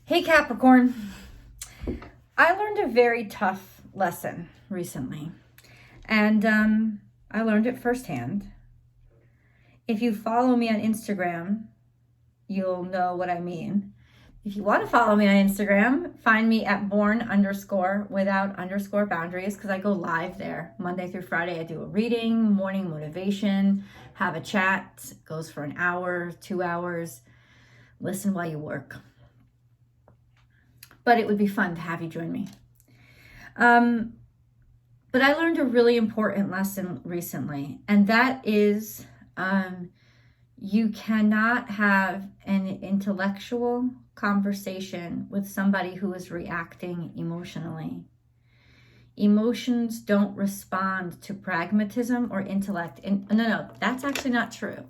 Hey Capricorn, I learned a very tough lesson recently, and I learned it firsthand. If you follow me on Instagram, you'll know what I mean. If you want to follow me on Instagram, find me at born_without_boundaries because I go live there Monday through Friday. I do a reading, morning motivation, have a chat, it goes for an hour, 2 hours. Listen while you work. But it would be fun to have you join me. But I learned a really important lesson recently, and that is you cannot have an intellectual conversation with somebody who is reacting emotionally. Emotions don't respond to pragmatism or intellect. And no, that's actually not true.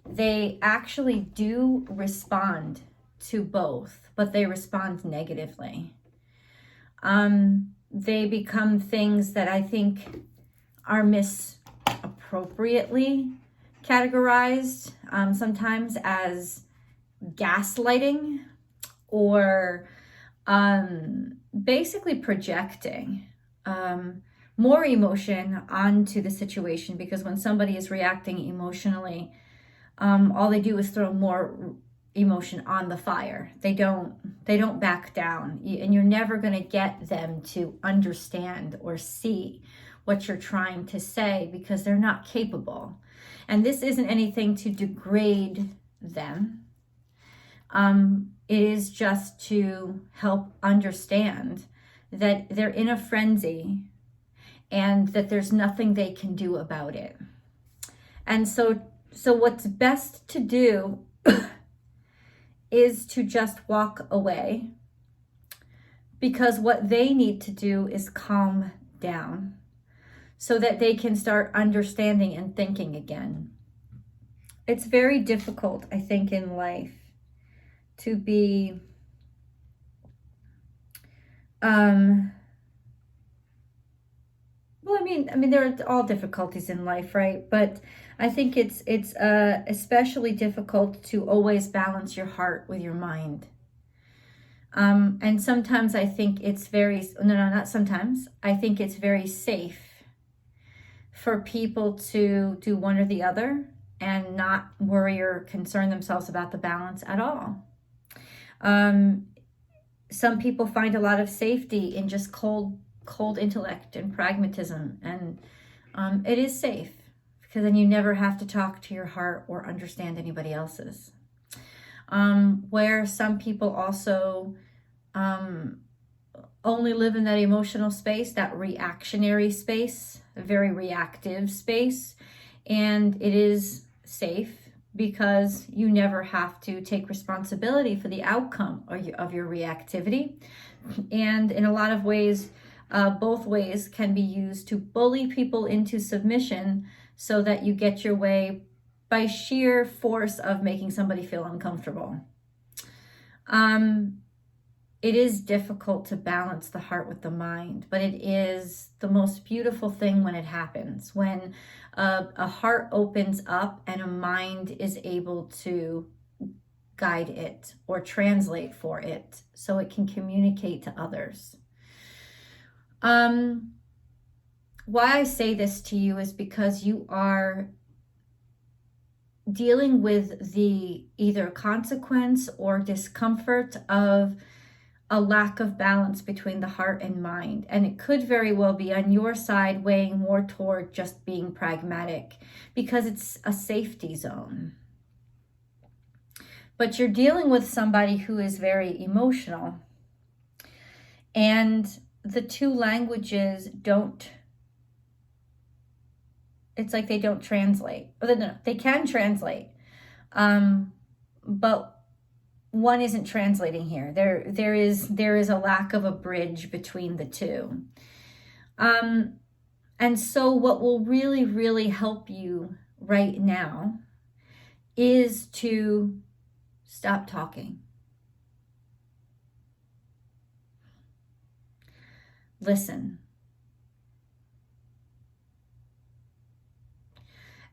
They actually do respond to both, but they respond negatively. They become things that I think are misappropriately categorized, sometimes as gaslighting or basically projecting more emotion onto the situation, because when somebody is reacting emotionally, all they do is throw more emotion on the fire. They don't back down, and you're never going to get them to understand or see what you're trying to say because they're not capable. And this isn't anything to degrade them. It is just to help understand that they're in a frenzy and that there's nothing they can do about it. And so what's best to do is to just walk away, because what they need to do is calm down so that they can start understanding and thinking again. It's very difficult, I think, in life to be well, I mean, there are all difficulties in life, right? But I think it's especially difficult to always balance your heart with your mind. And sometimes I think it's not sometimes. I think it's very safe for people to do one or the other and not worry or concern themselves about the balance at all. Some people find a lot of safety in just cold intellect and pragmatism, and it is safe because then you never have to talk to your heart or understand anybody else's. Where some people also only live in that emotional space, that reactionary space, a very reactive space, and it is safe because you never have to take responsibility for the outcome of your reactivity. And in a lot of ways, both ways can be used to bully people into submission so that you get your way by sheer force of making somebody feel uncomfortable. It is difficult to balance the heart with the mind, but it is the most beautiful thing when it happens, when a heart opens up and a mind is able to guide it or translate for it so it can communicate to others. Why I say this to you is because you are dealing with the either consequence or discomfort of a lack of balance between the heart and mind. And it could very well be on your side weighing more toward just being pragmatic because it's a safety zone. But you're dealing with somebody who is very emotional, and the two languages it's like they don't translate. No, they can translate, but one isn't translating here. There is a lack of a bridge between the two. And so what will really, really help you right now is to stop talking. Listen.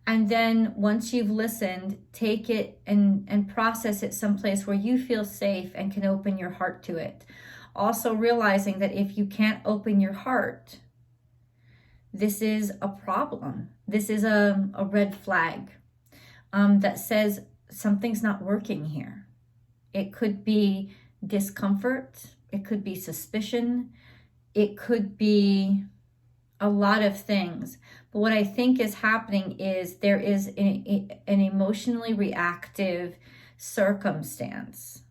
And then once you've listened, take it and process it someplace where you feel safe and can open your heart to it. Also realizing that if you can't open your heart, this is a problem. This is a red flag that says something's not working here. It could be discomfort. It could be suspicion. It could be a lot of things. But what I think is happening is there is an emotionally reactive circumstance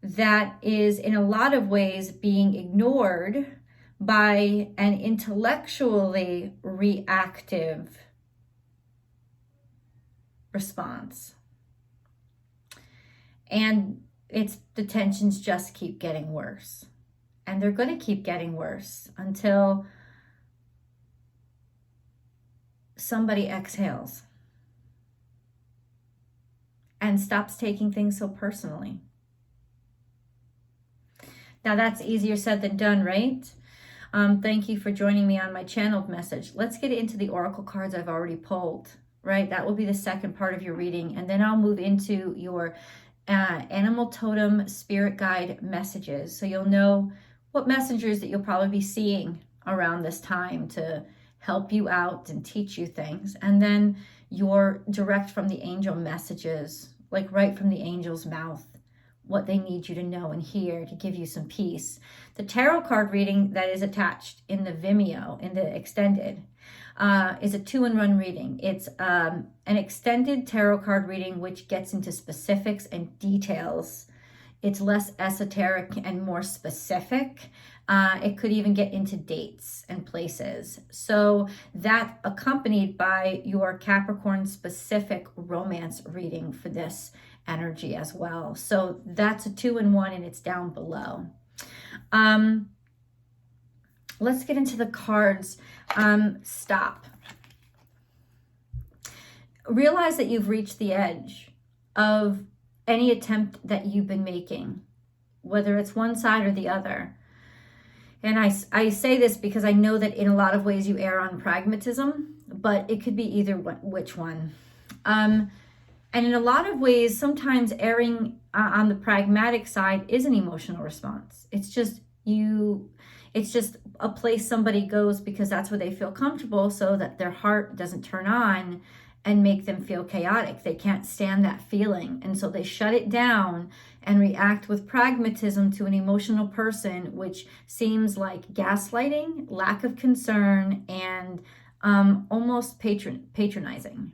that is in a lot of ways being ignored by an intellectually reactive response. And the tensions just keep getting worse. And they're going to keep getting worse until somebody exhales and stops taking things so personally. Now that's easier said than done, right? Thank you for joining me on my channeled message. Let's get into the oracle cards I've already pulled, right? That will be the second part of your reading. And then I'll move into your animal totem spirit guide messages. So you'll know what messengers that you'll probably be seeing around this time to help you out and teach you things. And then your direct from the angel messages, like right from the angel's mouth, what they need you to know and hear to give you some peace. The tarot card reading that is attached in the Vimeo, in the extended, is a 2-in-1 reading. It's an extended tarot card reading which gets into specifics and details. It's less esoteric and more specific. It could even get into dates and places. So that accompanied by your Capricorn specific romance reading for this energy as well. So that's a 2-in-1 and it's down below. Let's get into the cards. Stop. Realize that you've reached the edge of any attempt that you've been making, whether it's one side or the other. And I say this because I know that in a lot of ways you err on pragmatism, but it could be either which one. And in a lot of ways, sometimes erring on the pragmatic side is an emotional response. It's just a place somebody goes because that's where they feel comfortable, so that their heart doesn't turn on and make them feel chaotic. They can't stand that feeling. And so they shut it down and react with pragmatism to an emotional person, which seems like gaslighting, lack of concern, and almost patronizing.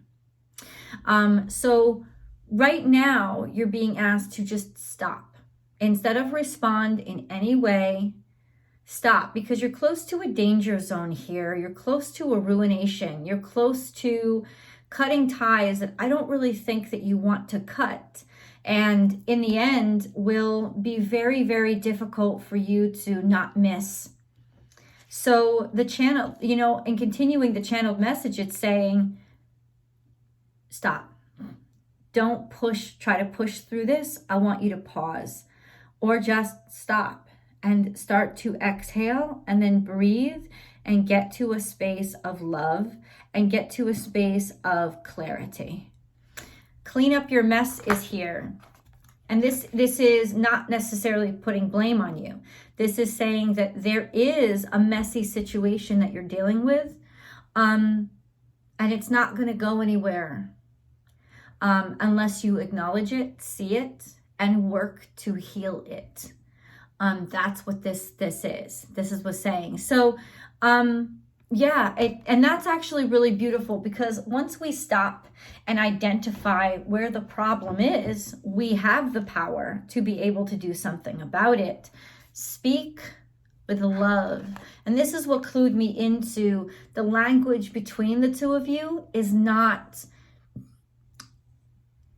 So right now you're being asked to just stop. Instead of respond in any way, stop, because you're close to a danger zone here. You're close to a ruination. You're close to cutting ties that I don't really think that you want to cut. And in the end will be very, very difficult for you to not miss. So the channel, in continuing the channeled message, it's saying, stop. Don't try to push through this. I want you to pause or just stop and start to exhale and then breathe and get to a space of love and get to a space of clarity. Clean up your mess is here. And this is not necessarily putting blame on you. This is saying that there is a messy situation that you're dealing with, and it's not going to go anywhere unless you acknowledge it, see it, and work to heal it. That's what this is. This is what's saying. So, and that's actually really beautiful, because once we stop and identify where the problem is, we have the power to be able to do something about it. Speak with love. And this is what clued me into the language between the two of you is not,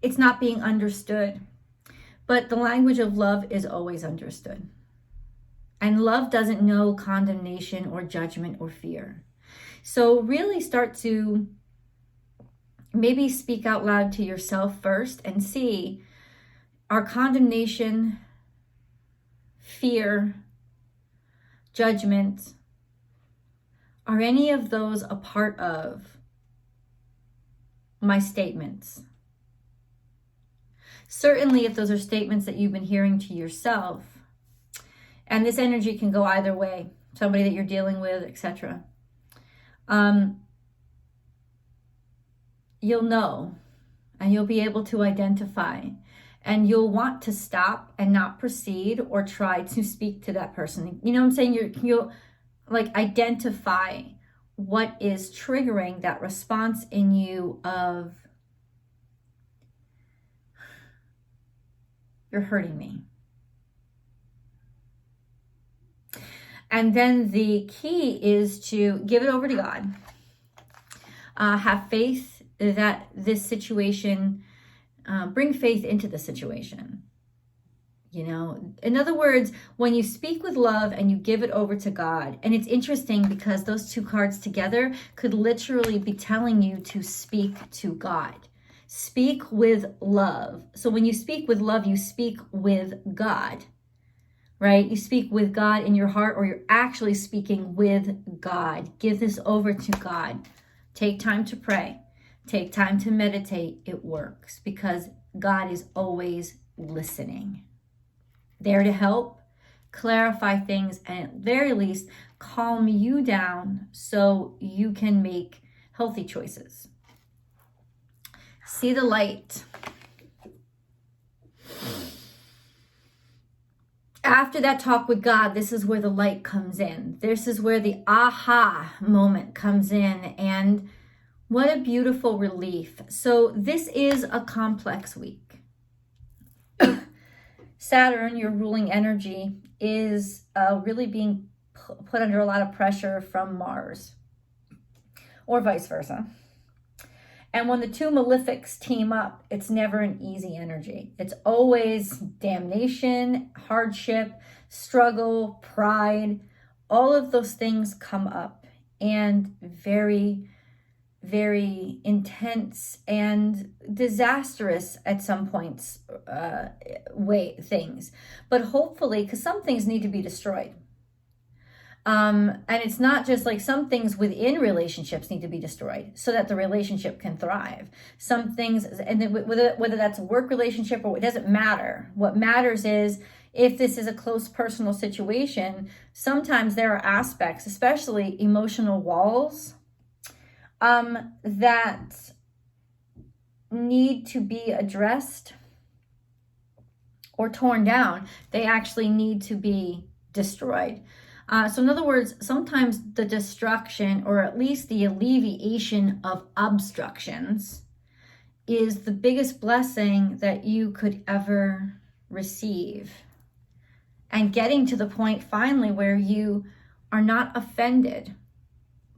it's not being understood. But the language of love is always understood. And love doesn't know condemnation or judgment or fear. So really start to maybe speak out loud to yourself first and see, are condemnation, fear, judgment, are any of those a part of my statements. Certainly if those are statements that you've been hearing to yourself, and this energy can go either way, somebody that you're dealing with, etc. You'll know, and you'll be able to identify, and you'll want to stop and not proceed or try to speak to that person. You know what I'm saying? You'll like identify what is triggering that response in you of, you're hurting me. And then the key is to give it over to God. Have faith that this situation, bring faith into the situation. You know, in other words, when you speak with love and you give it over to God, and it's interesting because those two cards together could literally be telling you to speak to God. Speak with love. So when you speak with love, you speak with God, right? You speak with God in your heart, or you're actually speaking with God. Give this over to God. Take time to pray. Take time to meditate. It works because God is always listening. There to help, clarify things, and at very least calm you down so you can make healthy choices. See the light. After that talk with God, this is where the light comes in. This is where the aha moment comes in, and what a beautiful relief. So this is a complex week. Saturn, your ruling energy, is really being put under a lot of pressure from Mars, or vice versa. And when the two malefics team up, it's never an easy energy. It's always damnation, hardship, struggle, pride. All of those things come up, and very, very intense and disastrous at some points things. But hopefully, because some things need to be destroyed. And it's not just like some things within relationships need to be destroyed so that the relationship can thrive. Some things, and then whether that's a work relationship or it doesn't matter. What matters is if this is a close personal situation, sometimes there are aspects, especially emotional walls, that need to be addressed or torn down. They actually need to be destroyed. So in other words, sometimes the destruction, or at least the alleviation of obstructions, is the biggest blessing that you could ever receive. And getting to the point finally where you are not offended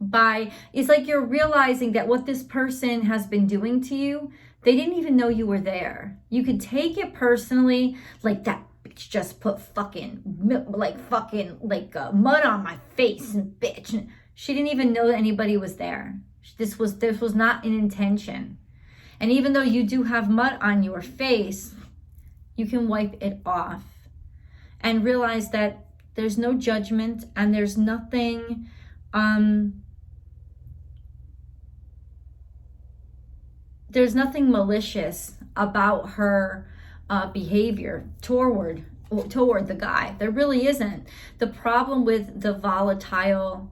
by, it's like you're realizing that what this person has been doing to you, they didn't even know you were there. You could take it personally, like that bitch just put mud on my face, and bitch, she didn't even know that anybody was there. This was not an intention. And even though you do have mud on your face, you can wipe it off and realize that there's no judgment, and there's nothing malicious about her behavior toward the guy. There really isn't. The problem with the volatile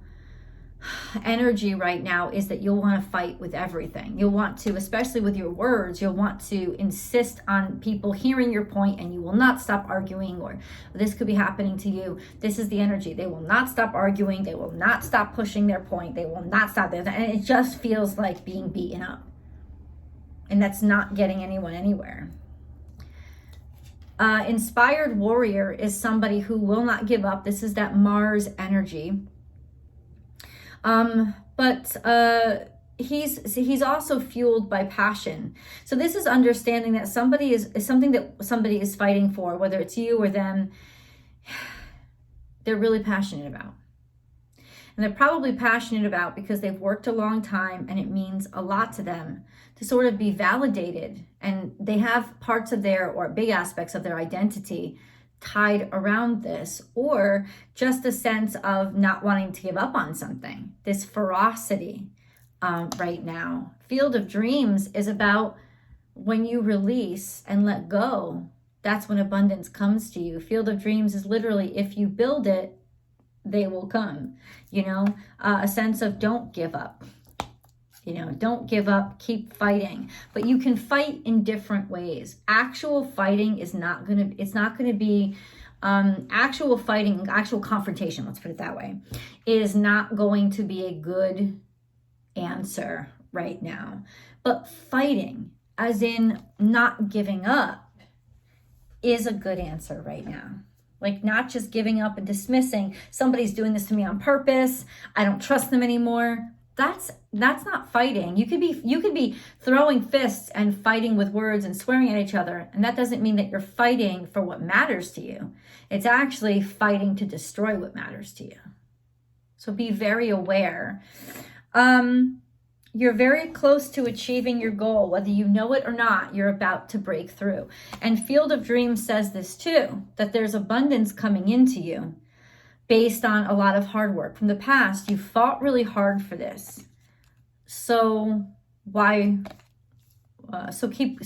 energy right now is that you'll want to fight with everything. You'll want to, especially with your words, you'll want to insist on people hearing your point, and you will not stop arguing, or this could be happening to you. This is the energy. They will not stop arguing. They will not stop pushing their point. They will not stop this. And it just feels like being beaten up. And that's not getting anyone anywhere. Inspired warrior is somebody who will not give up. This is that Mars energy. But he's also fueled by passion. So this is understanding that somebody is something that somebody is fighting for, whether it's you or them, they're really passionate about. And they're probably passionate about because they've worked a long time, and it means a lot to them to sort of be validated. And they have parts of their, or big aspects of their identity tied around this, or just a sense of not wanting to give up on something, this ferocity. right now. Field of Dreams is about when you release and let go, that's when abundance comes to you. Field of Dreams is literally, if you build it, they will come. A sense of don't give up. Don't give up, keep fighting. But you can fight in different ways. Actual fighting is not going to, it's not going to be, actual fighting, actual confrontation, let's put it that way, is not going to be a good answer right now. But fighting, as in not giving up, is a good answer right now. Like, not just giving up and dismissing, somebody's doing this to me on purpose, I don't trust them anymore. That's not fighting. You could be throwing fists and fighting with words and swearing at each other, and that doesn't mean that you're fighting for what matters to you. It's actually fighting to destroy what matters to you. So be very aware. You're very close to achieving your goal. Whether you know it or not, you're about to break through. And Field of Dreams says this too, that there's abundance coming into you based on a lot of hard work. From the past, you fought really hard for this. So why? So keep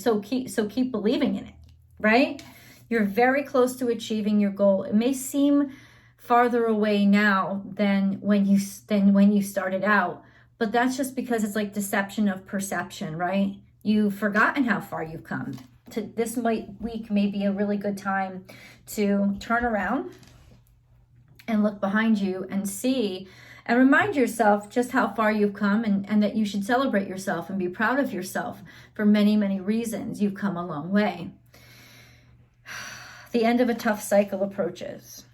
believing in it, right? You're very close to achieving your goal. It may seem farther away now than when you started out, but that's just because it's like deception of perception, right? You've forgotten how far you've come. This week may be a really good time to turn around and look behind you and see and remind yourself just how far you've come, and that you should celebrate yourself and be proud of yourself for many, many reasons. You've come a long way. The end of a tough cycle approaches.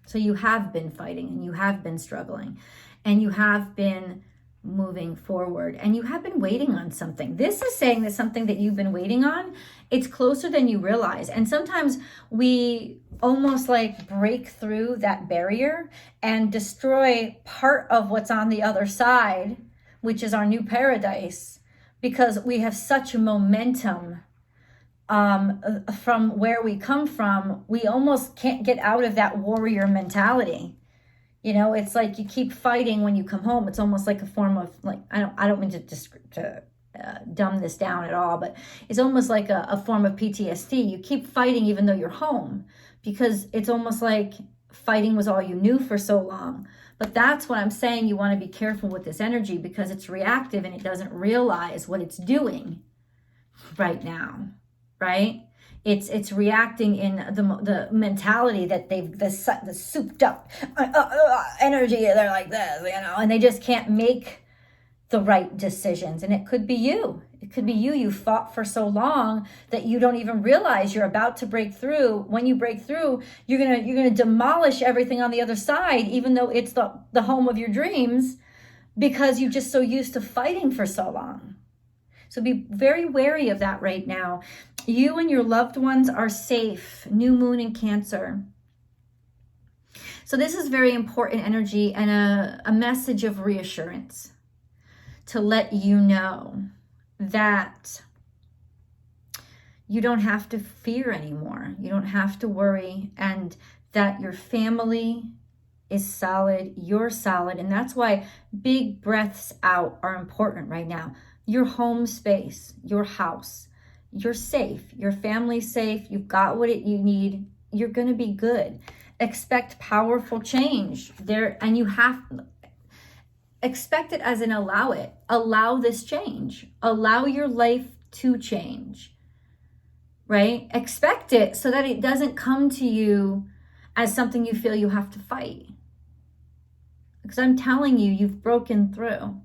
So you have been fighting, and you have been struggling, and you have been moving forward, and you have been waiting on something. This is saying that something that you've been waiting on, it's closer than you realize. And sometimes we almost like break through that barrier and destroy part of what's on the other side, which is our new paradise, because we have such momentum from where we come from. We almost can't get out of that warrior mentality. It's like you keep fighting when you come home. It's almost like a form of, like, I don't mean to dumb this down at all, but it's almost like a form of PTSD. You keep fighting even though you're home, because it's almost like fighting was all you knew for so long. But that's what I'm saying. You want to be careful with this energy, because it's reactive and it doesn't realize what it's doing right now, right? It's reacting in the mentality that the souped up energy. They're like this, and they just can't make the right decisions. And it could be you. It could be you. You fought for so long that you don't even realize you're about to break through. When you break through, you're gonna demolish everything on the other side, even though it's the home of your dreams, because you're just so used to fighting for so long. So be very wary of that right now. You and your loved ones are safe. New moon in Cancer. So this is very important energy, and a message of reassurance to let you know that you don't have to fear anymore. You don't have to worry, and that your family is solid. You're solid. And that's why big breaths out are important right now. Your home space, your house, you're safe. Your family's safe. You've got what you need. You're going to be good. Expect powerful change there, and you have expect it as in allow it. Allow this change. Allow your life to change, right? Expect it so that it doesn't come to you as something you feel you have to fight. Because I'm telling you, you've broken through.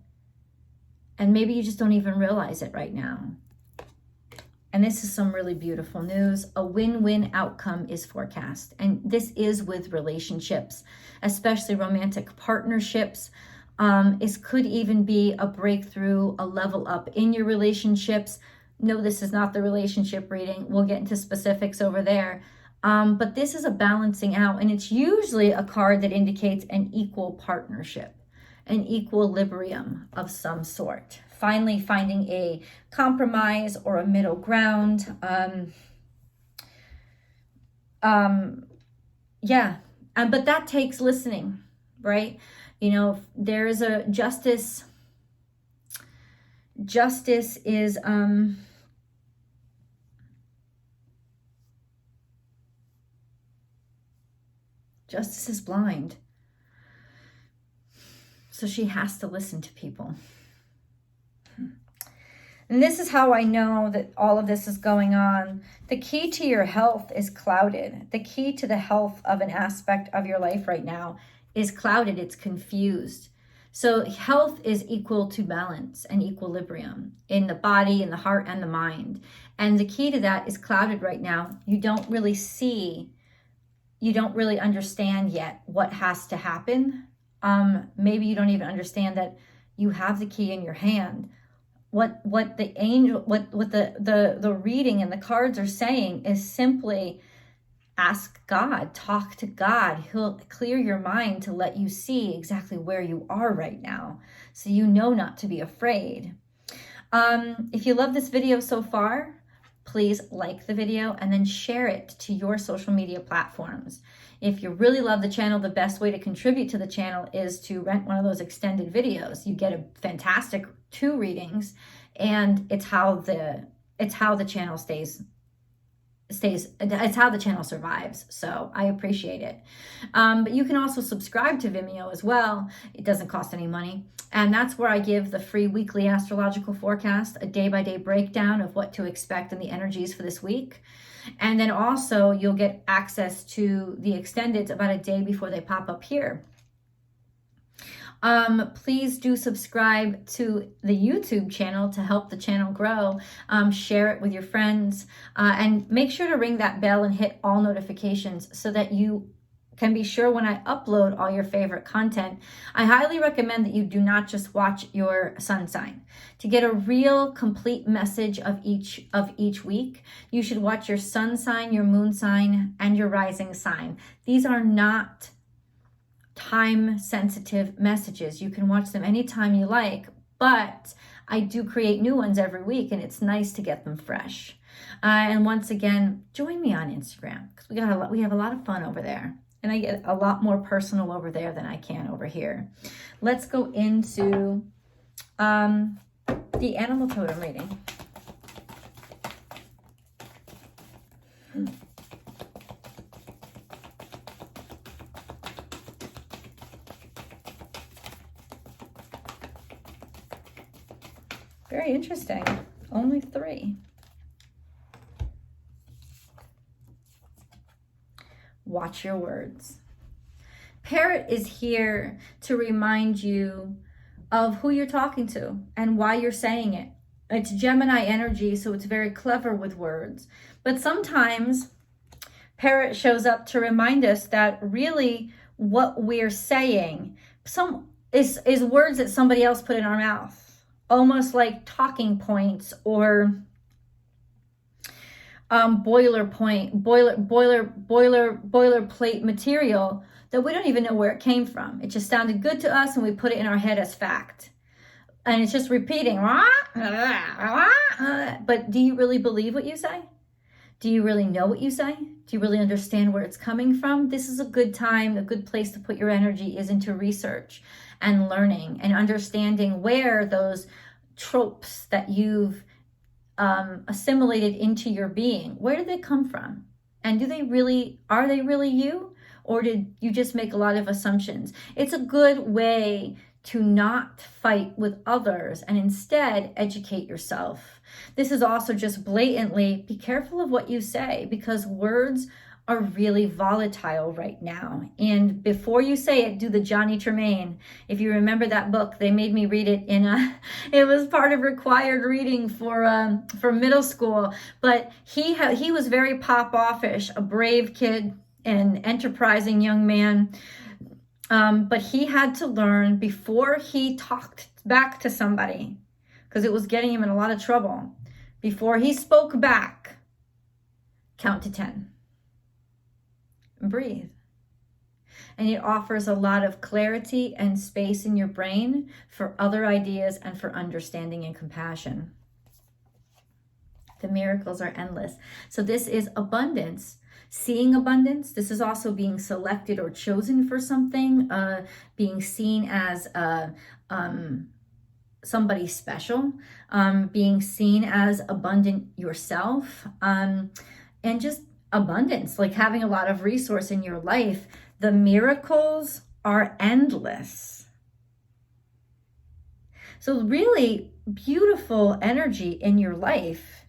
And maybe you just don't even realize it right now. And this is some really beautiful news. A win-win outcome is forecast. And this is with relationships, especially romantic partnerships. It could even be a breakthrough, a level up in your relationships. No, this is not the relationship reading. We'll get into specifics over there. But this is a balancing out. And it's usually a card that indicates an equal partnership, an equilibrium of some sort. Finally, finding a compromise or a middle ground. But that takes listening, right? There is a justice Justice is, Justice is blind. So she has to listen to people. And this is how I know that all of this is going on. The key to your health is clouded. The key to the health of an aspect of your life right now is clouded. It's confused. So health is equal to balance and equilibrium in the body, in the heart, and the mind. And the key to that is clouded right now. You don't really see, you don't really understand yet what has to happen. Maybe you don't even understand that you have the key in your hand. What the angel, what the reading and the cards are saying is simply ask God, talk to God. He'll clear your mind to let you see exactly where you are right now, so you know not to be afraid. If you love this video so far, please like the video and then share it to your social media platforms. If you really love the channel, the best way to contribute to the channel is to rent one of those extended videos. You get a fantastic 2 readings, and it's how the channel it's how the channel survives. So I appreciate it. But you can also subscribe to Vimeo as well. It doesn't cost any money. And that's where I give the free weekly astrological forecast, a day-by-day breakdown of what to expect in the energies for this week. And then also you'll get access to the extended about a day before they pop up here. Please do subscribe to the YouTube channel to help the channel grow. Share it with your friends, and make sure to ring that bell and hit all notifications so that you can be sure when I upload all your favorite content. I highly recommend that you do not just watch your sun sign. To get a real complete message of each week, you should watch your sun sign, your moon sign, and your rising sign. These are not time sensitive messages. You can watch them anytime you like, but I do create new ones every week, and it's nice to get them fresh. And once again, join me on Instagram, because we have a lot of fun over there. And I get a lot more personal over there than I can over here. Let's go into the animal totem reading. Very interesting. Only 3. Watch your words. Parrot is here to remind you of who you're talking to and why you're saying it. It's Gemini energy, so it's very clever with words. But sometimes Parrot shows up to remind us that really what we're saying is words that somebody else put in our mouth. Almost like talking points or boilerplate material that we don't even know where it came from. It just sounded good to us and we put it in our head as fact. And it's just repeating. But do you really believe what you say? Do you really know what you say? Do you really understand where it's coming from? This is a good time, a good place to put your energy is into research and learning and understanding where those tropes that you've assimilated into your being, where did they come from? And are they really you? Or did you just make a lot of assumptions? It's a good way to not fight with others and instead educate yourself. This is also just blatantly be careful of what you say, because words are really volatile right now. And before you say it, do the Johnny Tremaine. If you remember that book, they made me read it it was part of required reading for middle school. But he was very pop-offish, a brave kid, an enterprising young man. But he had to learn before he talked back to somebody, because it was getting him in a lot of trouble. Before he spoke back, count to 10. And breathe. And it offers a lot of clarity and space in your brain for other ideas and for understanding and compassion. The miracles are endless. So this is abundance. Seeing abundance. This is also being selected or chosen for something, being seen as somebody special, being seen as abundant yourself, and just abundance, like having a lot of resource in your life. The miracles are endless. So really beautiful energy in your life,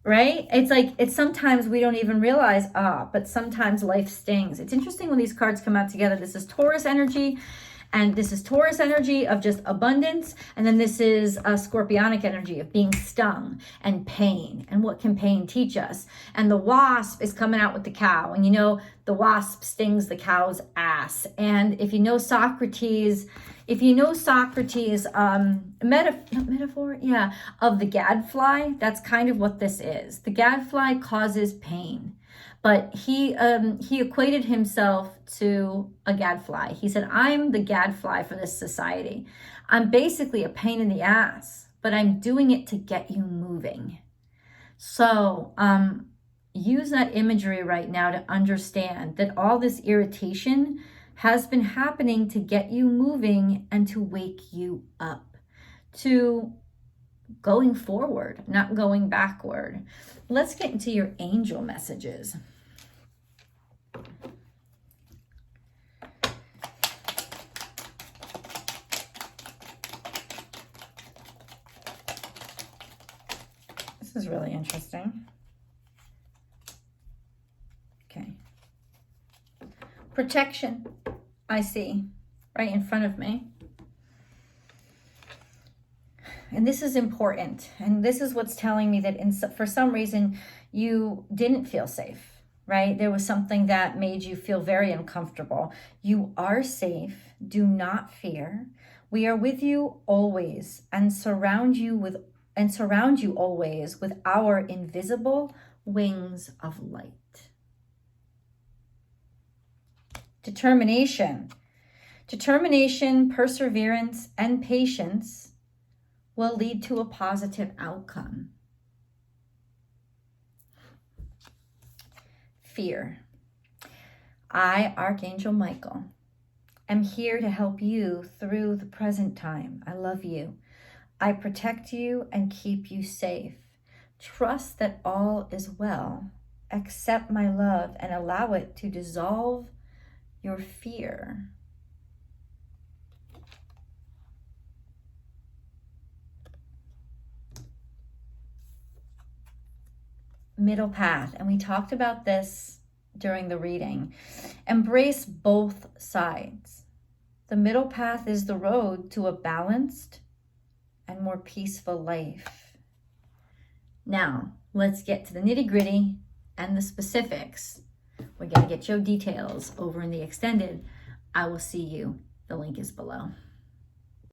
right? It's like, it's sometimes we don't even realize, but sometimes life stings. It's interesting when these cards come out together. This is Taurus energy, and this is Taurus energy of just abundance. And then this is a Scorpionic energy of being stung and pain. And what can pain teach us? And the wasp is coming out with the cow. And you know, the wasp stings the cow's ass. And if you know Socrates, metaphor, yeah, of the gadfly, that's kind of what this is. The gadfly causes pain. But he equated himself to a gadfly. He said, I'm the gadfly for this society. I'm basically a pain in the ass, but I'm doing it to get you moving. So use that imagery right now to understand that all this irritation has been happening to get you moving and to wake you up, to going forward, not going backward. Let's get into your angel messages. This is really interesting. Okay. Protection, I see right in front of me. And this is important. And this is what's telling me that for some reason you didn't feel safe, right? There was something that made you feel very uncomfortable. You are safe. Do not fear. We are with you always and surround you always with our invisible wings of light. Determination, perseverance, and patience will lead to a positive outcome. Fear. I, Archangel Michael, am here to help you through the present time. I love you. I protect you and keep you safe. Trust that all is well. Accept my love and allow it to dissolve your fear. Middle path, and we talked about this during the reading. Embrace both sides. The middle path is the road to a balanced and more peaceful life. Now, let's get to the nitty-gritty and the specifics. We're going to get your details over in the extended. I will see you. The link is below.